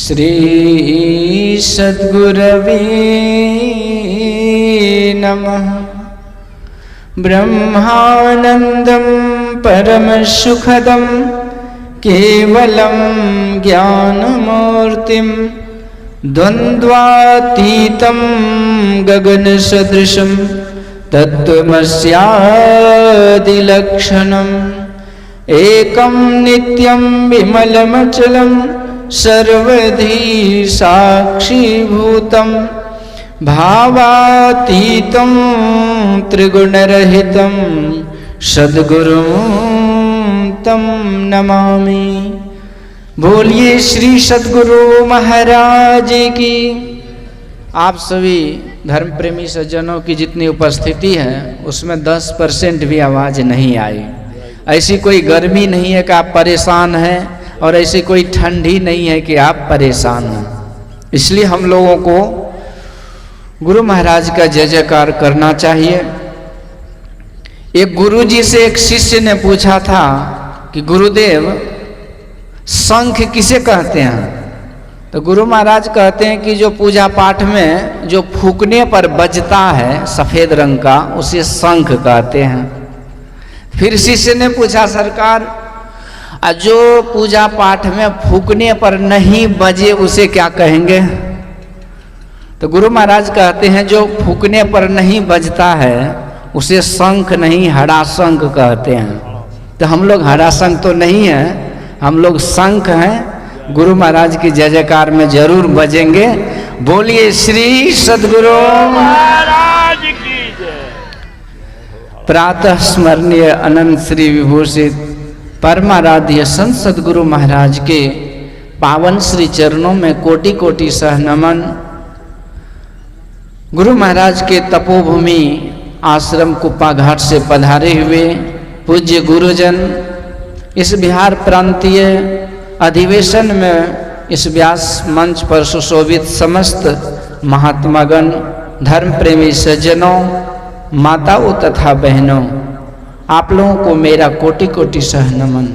श्री सद्गुरवे नमः। ब्रह्मानंदं परम सुखदं केवलं ज्ञानमूर्तिं द्वन्द्वातीतं गगन सदृशं तत्त्वमस्यादिलक्षणम् एकं नित्यं विमलमचलं सर्वधी साक्षीभूतं भावातीतं त्रिगुणरहितं सद्गुरुं तं नमामि। बोलिए श्री सद्गुरु महाराज की। आप सभी धर्म प्रेमी सज्जनों की जितनी उपस्थिति है उसमें 10% भी आवाज़ नहीं आई। ऐसी कोई गर्मी नहीं है कि आप परेशान हैं और ऐसी कोई ठंडी नहीं है कि आप परेशान हैं। इसलिए हम लोगों को गुरु महाराज का जय जयकार करना चाहिए। एक गुरुजी से एक शिष्य ने पूछा था कि गुरुदेव शंख किसे कहते हैं? तो गुरु महाराज कहते हैं कि जो पूजा पाठ में जो फूकने पर बजता है सफेद रंग का उसे शंख कहते हैं। फिर शिष्य ने पूछा सरकार जो पूजा पाठ में फूकने पर नहीं बजे उसे क्या कहेंगे? तो गुरु महाराज कहते हैं जो फूकने पर नहीं बजता है उसे शंख नहीं हड़ाशंख कहते हैं। तो हम लोग हड़ाशंख तो नहीं है, हम लोग शंख हैं। गुरु महाराज की जय जयकार में जरूर बजेंगे। बोलिए श्री सद्गुरु महाराज की जय। प्रातः स्मरणीय अनंत श्री विभूषित परमाराध्य संत सद्गुरु महाराज के पावन श्री चरणों में कोटि कोटि सह नमन। गुरु महाराज के तपोभूमि आश्रम कुप्पा घाट से पधारे हुए पूज्य गुरुजन इस बिहार प्रांतीय अधिवेशन में इस व्यास मंच पर सुशोभित समस्त महात्मागण, धर्म प्रेमी सज्जनों, माताओं तथा बहनों, आप लोगों को मेरा कोटि कोटि सह नमन।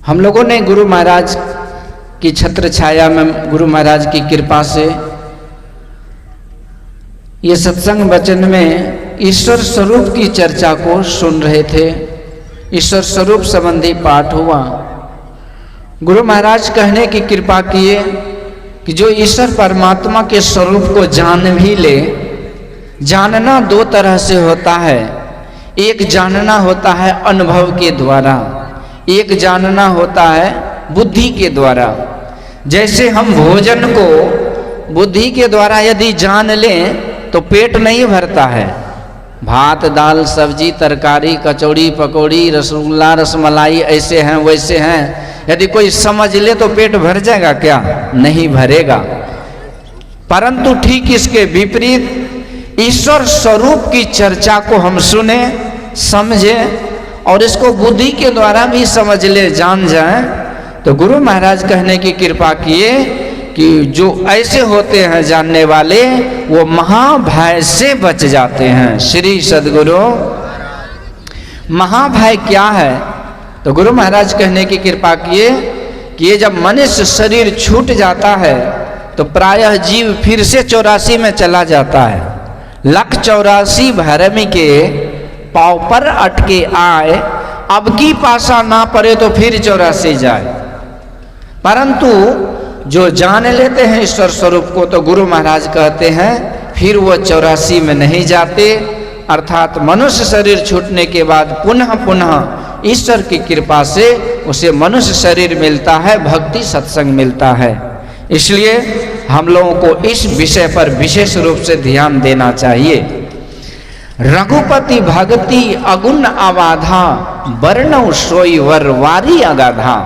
हम लोगों ने गुरु महाराज की छत्र छाया में गुरु महाराज की कृपा से ये सत्संग वचन में ईश्वर स्वरूप की चर्चा को सुन रहे थे। ईश्वर स्वरूप संबंधी पाठ हुआ। गुरु महाराज कहने की कृपा किए कि जो ईश्वर परमात्मा के स्वरूप को जान भी ले, जानना दो तरह से होता है। एक जानना होता है अनुभव के द्वारा, एक जानना होता है बुद्धि के द्वारा। जैसे हम भोजन को बुद्धि के द्वारा यदि जान लें तो पेट नहीं भरता है। भात दाल सब्जी तरकारी कचौड़ी पकौड़ी रसगुल्ला रसमलाई ऐसे हैं वैसे हैं, यदि कोई समझ ले तो पेट भर जाएगा क्या? नहीं भरेगा। परंतु ठीक इसके विपरीत ईश्वर स्वरूप की चर्चा को हम सुने समझे और इसको बुद्धि के द्वारा भी समझ ले जान जाए तो गुरु महाराज कहने की कृपा किए कि जो ऐसे होते हैं जानने वाले वो महाभय से बच जाते हैं। श्री सद्गुरु महाभय क्या है? तो गुरु महाराज कहने की कृपा किए कि ये जब मनुष्य शरीर छूट जाता है तो प्रायः जीव फिर से 84 में चला जाता है। 184 भरमी के पाँव पर अटके आए, अब की पासा ना पड़े तो फिर 84 जाए। परंतु जो जान लेते हैं ईश्वर स्वरूप को तो गुरु महाराज कहते हैं फिर वो 84 में नहीं जाते। अर्थात मनुष्य शरीर छूटने के बाद पुनः पुनः ईश्वर की कृपा से उसे मनुष्य शरीर मिलता है, भक्ति सत्संग मिलता है। इसलिए हम लोगों को इस विषय पर विशेष रूप से ध्यान देना चाहिए। रघुपति भक्ति अगुण आवाधा वर्णव सोई वर वारी अगाधा।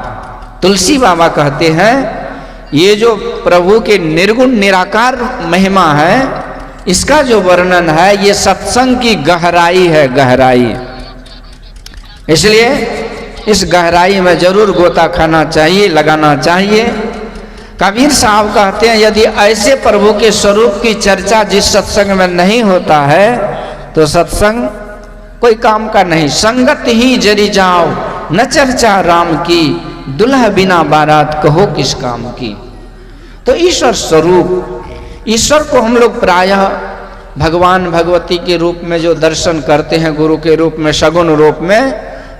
तुलसी बाबा कहते हैं ये जो प्रभु के निर्गुण निराकार महिमा है इसका जो वर्णन है ये सत्संग की गहराई है, गहराई। इसलिए इस गहराई में जरूर गोता खाना चाहिए, लगाना चाहिए। कबीर साहब कहते हैं यदि ऐसे प्रभु के स्वरूप की चर्चा जिस सत्संग में नहीं होता है तो सत्संग कोई काम का नहीं। संगत ही जरी जाओ न चर्चा राम की, दुल्हा बिना बारात कहो किस काम की। तो ईश्वर स्वरूप, ईश्वर को हम लोग प्रायः भगवान भगवती के रूप में जो दर्शन करते हैं, गुरु के रूप में, सगुण रूप में,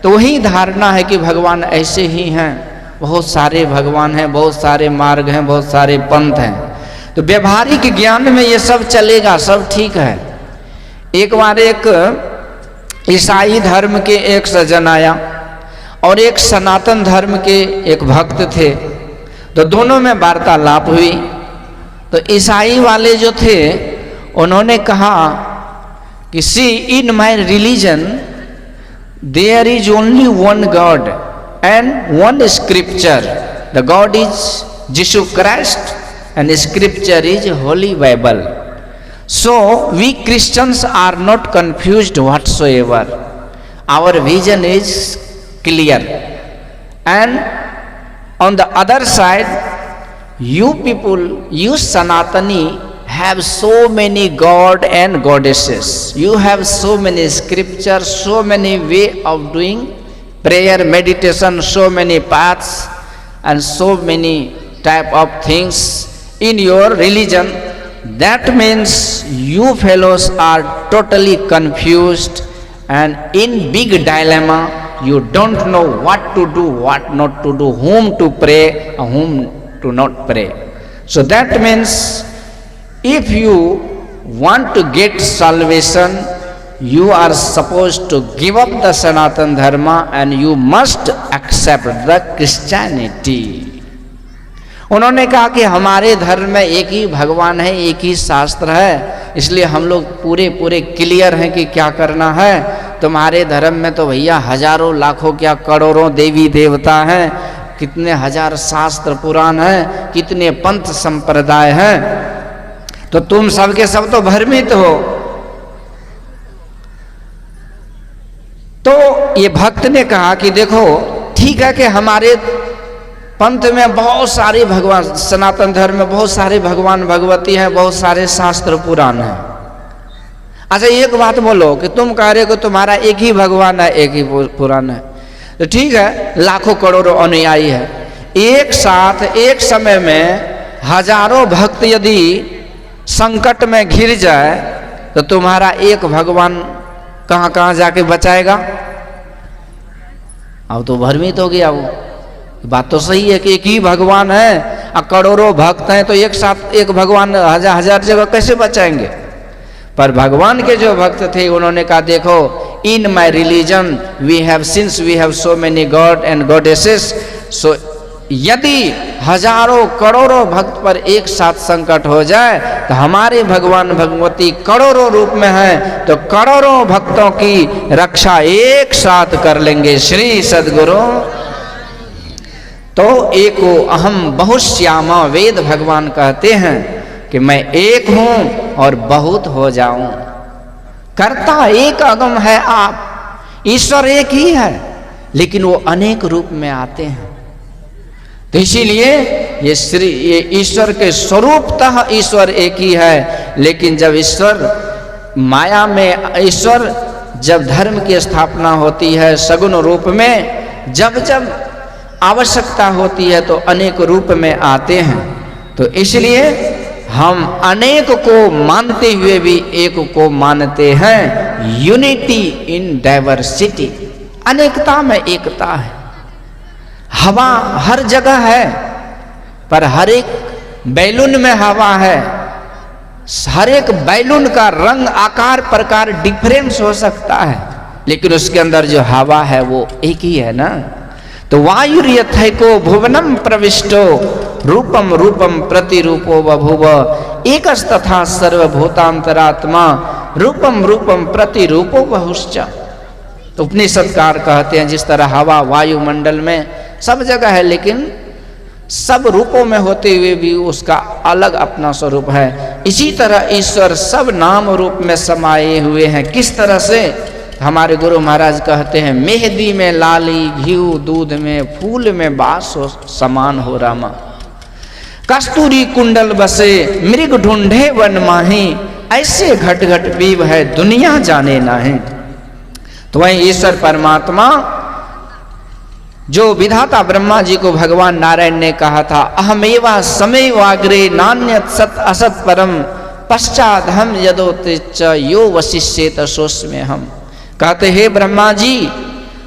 तो वही धारणा है कि भगवान ऐसे ही हैं। बहुत सारे भगवान हैं, बहुत सारे मार्ग हैं, बहुत सारे पंथ हैं। तो व्यवहारिक ज्ञान में ये सब चलेगा, सब ठीक है। एक बार एक ईसाई धर्म के एक सज्जन आया और एक सनातन धर्म के एक भक्त थे, तो दोनों में वार्तालाप हुई। तो ईसाई वाले जो थे उन्होंने कहा कि see in my religion there is only one God and one scripture, the God is Jesus Christ and scripture is holy Bible. So we Christians are not confused whatsoever, our vision is clear, and on the other side you people, you Sanatani, have so many god and goddesses, you have so many scriptures, so many way of doing prayer, meditation, so many paths and so many type of things in your religion. That means you fellows are totally confused and in big dilemma. You don't know what to do, what not to do, whom to pray, and whom to not pray. So that means if you want to get salvation, you are supposed to give up the Sanatana Dharma and you must accept the Christianity. उन्होंने कहा कि हमारे धर्म में एक ही भगवान है, एक ही शास्त्र है, इसलिए हम लोग पूरे क्लियर हैं कि क्या करना है। तुम्हारे धर्म में तो भैया हजारों लाखों क्या करोड़ों देवी देवता हैं, कितने हजार शास्त्र पुराण हैं, कितने पंथ संप्रदाय हैं, तो तुम सबके सब तो भ्रमित हो। तो ये भक्त ने कहा कि देखो ठीक है कि हमारे पंथ में बहुत सारे भगवान, सनातन धर्म में बहुत सारे भगवान भगवती हैं, बहुत सारे शास्त्र पुराण हैं। अच्छा एक बात बोलो कि तुम कह रहे हो कि तुम्हारा एक ही भगवान है, एक ही पुराण है, तो ठीक है, लाखों करोड़ों अनुयायी है, एक साथ एक समय में हजारों भक्त यदि संकट में घिर जाए तो तुम्हारा एक भगवान कहाँ कहाँ जाके बचाएगा? अब तो भ्रमित हो गया वो। बात तो सही है कि एक ही भगवान है और करोड़ों भक्त हैं, तो एक साथ एक भगवान हजार जगह कैसे बचाएंगे? पर भगवान के जो भक्त थे उन्होंने कहा देखो, in my religion we have, since we have so many gods and goddesses, so यदि हजारों करोड़ों भक्त पर एक साथ संकट हो जाए तो हमारे भगवान भगवती करोड़ों रूप में हैं, तो करोड़ों भक्तों की रक्षा एक साथ कर लेंगे श्री सद्गुरु। तो एको अहम बहुश्यामा, वेद भगवान कहते हैं कि मैं एक हूं और बहुत हो जाऊं। कर्ता एक अगम है आप, ईश्वर एक ही है लेकिन वो अनेक रूप में आते हैं। तो इसीलिए ये ईश्वर के स्वरूपतः ईश्वर एक ही है, लेकिन जब ईश्वर माया में, ईश्वर जब धर्म की स्थापना होती है सगुण रूप में, जब जब आवश्यकता होती है तो अनेक रूप में आते हैं। तो इसलिए हम अनेक को मानते हुए भी एक को मानते हैं। यूनिटी इन डाइवर्सिटी, अनेकता में एकता है। हवा हर जगह है पर हर एक बैलून में हवा है, हर एक बैलून का रंग आकार प्रकार डिफरेंस हो सकता है, लेकिन उसके अंदर जो हवा है वो एक ही है ना। तो वायुर्यथैको भुवनम प्रविष्टो रूपम रूपम प्रतिरूपो बभुव एकस्तथा सर्वभूतांतरात्मा रूपम रूपम प्रतिरूपो बहुश्च। तो उपनिषदकार कहते हैं जिस तरह हवा वायुमंडल में सब जगह है लेकिन सब रूपों में होते हुए भी उसका अलग अपना स्वरूप है, इसी तरह ईश्वर सब नाम रूप में समाये हुए हैं। किस तरह से? हमारे गुरु महाराज कहते हैं मेहंदी में लाली, घीव दूध में, फूल में बास हो समान हो रामा, कस्तूरी कुंडल बसे मृग ढूंढे वन माही, ऐसे घट घट पीव है दुनिया जाने नाही। तो वही ईश्वर परमात्मा जो विधाता ब्रह्मा जी को भगवान नारायण ने कहा था, अहमेवा समैवाग्रे नान्यत सत असत परम पश्चात हम यदोतिच यो वशिष्येत सोस्मे हम। कहते हे ब्रह्मा जी,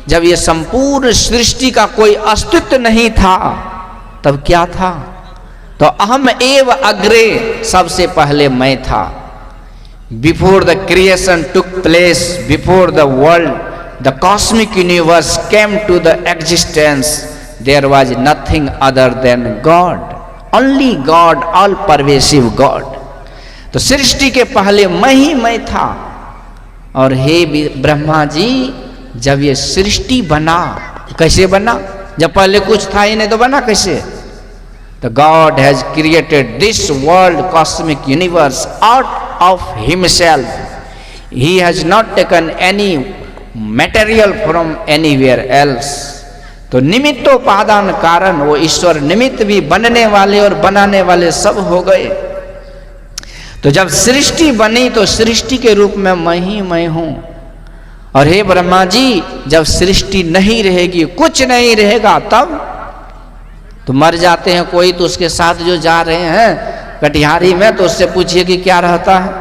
जब ये संपूर्ण सृष्टि का कोई अस्तित्व नहीं था तब क्या था? तो अहम एव अग्रे, सबसे पहले मैं था। Before the creation took place, before the world the cosmic universe came to the existence, there was nothing other than God, only God, all pervasive God। तो सृष्टि के पहले मैं ही मैं था। और हे ब्रह्मा जी, जब ये सृष्टि बना, कैसे बना? जब पहले कुछ था ही नहीं तो बना कैसे? तो God has created this world, cosmic universe out of himself। He has not taken any material from anywhere else. तो निमित्तोपादान कारण वो ईश्वर निमित्त भी बनने वाले और बनाने वाले सब हो गए। तो जब सृष्टि बनी तो सृष्टि के रूप में मैं ही मैं हूं। और हे ब्रह्मा जी, जब सृष्टि नहीं रहेगी, कुछ नहीं रहेगा, तब तो मर जाते हैं कोई, तो उसके साथ जो जा रहे हैं कटिहारी में, तो उससे पूछिए कि क्या रहता है?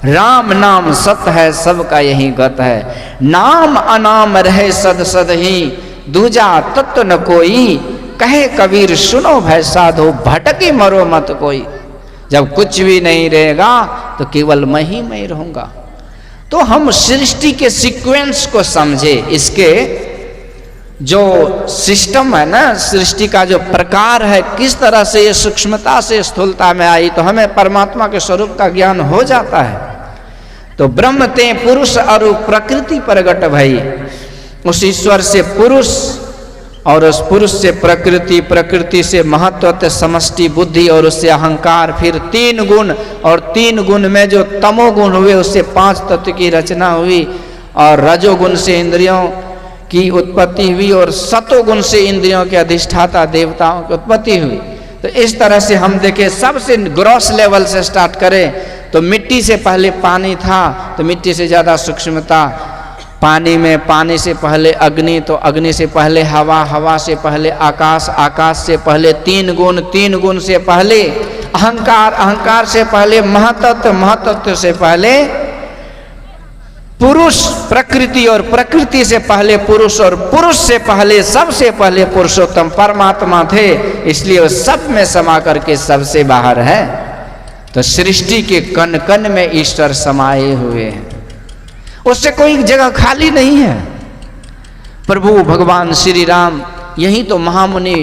राम नाम सत है, सबका यही गत है। नाम अनाम रहे सद सद ही, दूजा तत्व न कोई। कहे कबीर सुनो भय साधो, भटके मरो मत कोई। जब कुछ भी नहीं रहेगा तो केवल मैं ही मैं रहूंगा। तो हम सृष्टि के सीक्वेंस को समझे, इसके जो सिस्टम है ना, सृष्टि का जो प्रकार है, किस तरह से ये सूक्ष्मता से स्थूलता में आई, तो हमें परमात्मा के स्वरूप का ज्ञान हो जाता है। तो ब्रह्म ते पुरुष और प्रकृति प्रगट भई, उस ईश्वर से पुरुष और उस पुरुष से प्रकृति, प्रकृति से महत्व समष्टि बुद्धि और उससे अहंकार, फिर 3 गुण, और 3 गुण में जो तमोगुण हुए उससे 5 तत्व की रचना हुई, और रजोगुण से इंद्रियों की उत्पत्ति हुई, और सतोगुण से इंद्रियों के अधिष्ठाता देवताओं की उत्पत्ति हुई। तो इस तरह से हम देखें, सबसे ग्रॉस लेवल से स्टार्ट करें तो मिट्टी से पहले पानी था, तो मिट्टी से ज़्यादा सूक्ष्मता पानी में, पानी से पहले अग्नि, तो अग्नि से पहले हवा, हवा से पहले आकाश, आकाश से पहले 3 गुण, 3 गुण से पहले अहंकार, अहंकार से पहले महतत्व, महतत्व से पहले पुरुष, प्रकृति, और प्रकृति से पहले पुरुष, और पुरुष से पहले, सबसे पहले पुरुषोत्तम परमात्मा थे, इसलिए वो सब में समा करके सबसे बाहर है। तो सृष्टि के कण कण में ईश्वर समाये हुए हैं, उससे कोई जगह खाली नहीं है। प्रभु भगवान श्री राम यही तो महामुनि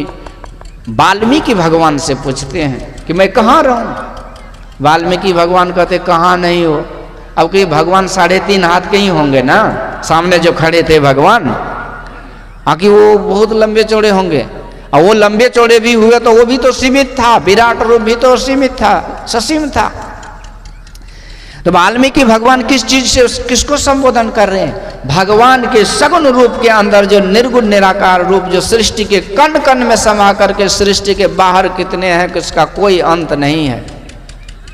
वाल्मीकि भगवान से पूछते हैं कि मैं कहाँ रहूं? वाल्मीकि भगवान कहते कहाँ नहीं हो। अब कि भगवान 3.5 हाथ के ही होंगे ना, सामने जो खड़े थे भगवान, आकि वो बहुत लंबे चौड़े होंगे, और वो लंबे चौड़े भी हुए तो वो भी तो सीमित था, विराट रूप भी तो सीमित था, ससीम था। तो वाल्मीकि भगवान किस चीज से किसको संबोधन कर रहे हैं? भगवान के सगुण रूप के अंदर जो निर्गुण निराकार रूप, जो सृष्टि के कण कण में समा करके सृष्टि के बाहर कितने हैं कि उसका कोई अंत नहीं है,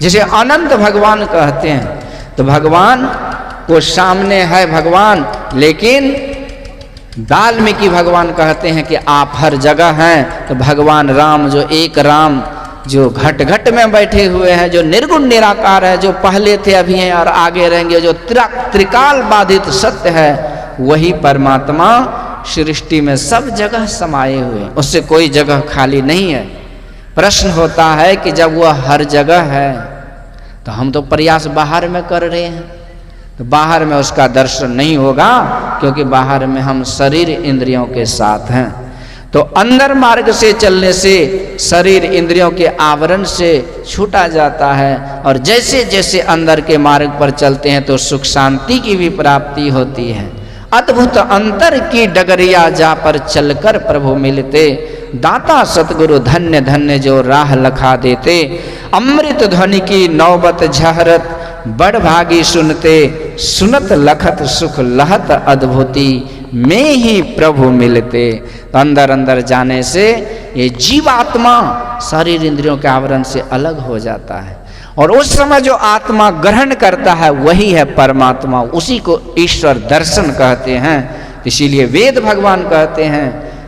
जिसे अनंत भगवान कहते हैं। तो भगवान को सामने है भगवान, लेकिन वाल्मीकि भगवान कहते हैं कि आप हर जगह हैं। तो भगवान राम, जो एक राम, जो घट घट में बैठे हुए हैं, जो निर्गुण निराकार है, जो पहले थे, अभी हैं और आगे रहेंगे, जो त्रिकाल बाधित सत्य है, वही परमात्मा सृष्टि में सब जगह समाये हुए, उससे कोई जगह खाली नहीं है। प्रश्न होता है कि जब वह हर जगह है तो हम तो प्रयास बाहर में कर रहे हैं, तो बाहर में उसका दर्शन नहीं होगा, क्योंकि बाहर में हम शरीर इंद्रियों के साथ हैं। तो अंदर मार्ग से चलने से शरीर इंद्रियों के आवरण से छूटा जाता है, और जैसे जैसे अंदर के मार्ग पर चलते हैं तो सुख शांति की भी प्राप्ति होती है। अद्भुत अंतर की डगरिया जा पर चलकर प्रभु मिलते, दाता सतगुरु धन्य धन्य जो राह लखा देते। अमृत ध्वनि की नौबत झहरत, बड़ भागी सुनते, सुनत लखत सुख लहत अद्भुति, में ही प्रभु मिलते। तो अंदर अंदर जाने से ये जीवात्मा शरीर इंद्रियों के आवरण से अलग हो जाता है, और उस समय जो आत्मा ग्रहण करता है वही है परमात्मा, उसी को ईश्वर दर्शन कहते हैं। इसीलिए वेद भगवान कहते हैं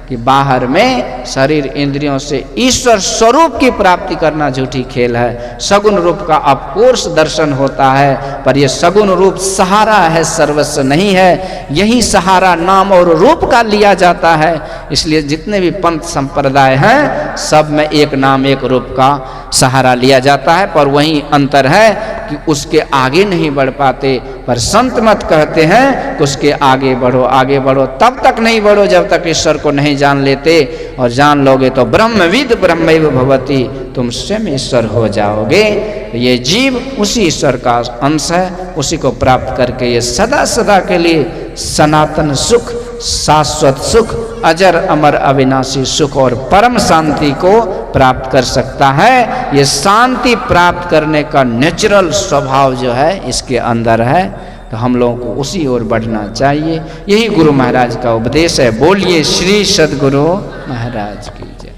कि बाहर में शरीर इंद्रियों से ईश्वर स्वरूप की प्राप्ति करना झूठी खेल है। सगुण रूप का ऑफकोर्स दर्शन होता है, पर यह सगुण रूप सहारा है, सर्वस्व नहीं है। यही सहारा नाम और रूप का लिया जाता है। इसलिए जितने भी पंथ संप्रदाय हैं सब में एक नाम एक रूप का सहारा लिया जाता है, पर वही अंतर है कि उसके आगे नहीं बढ़ पाते। पर संत मत कहते हैं कि उसके आगे बढ़ो, तब तक नहीं बढ़ो जब तक ईश्वर को नहीं जान लेते। और जान लोगे तो ब्रह्मविद ब्रह्मैव भवति, तुम स्वयं ईश्वर हो जाओगे। ये जीव उसी ईश्वर का अंश है, उसी को प्राप्त करके ये सदा सदा के लिए सनातन सुख, शाश्वत सुख, अजर अमर अविनाशी सुख और परम शांति को प्राप्त कर सकता है। ये शांति प्राप्त करने का नेचुरल स्वभाव जो है इसके अंदर है, तो हम लोगों को उसी ओर बढ़ना चाहिए। यही गुरु महाराज का उपदेश है। बोलिए श्री सद्गुरु महाराज की जय।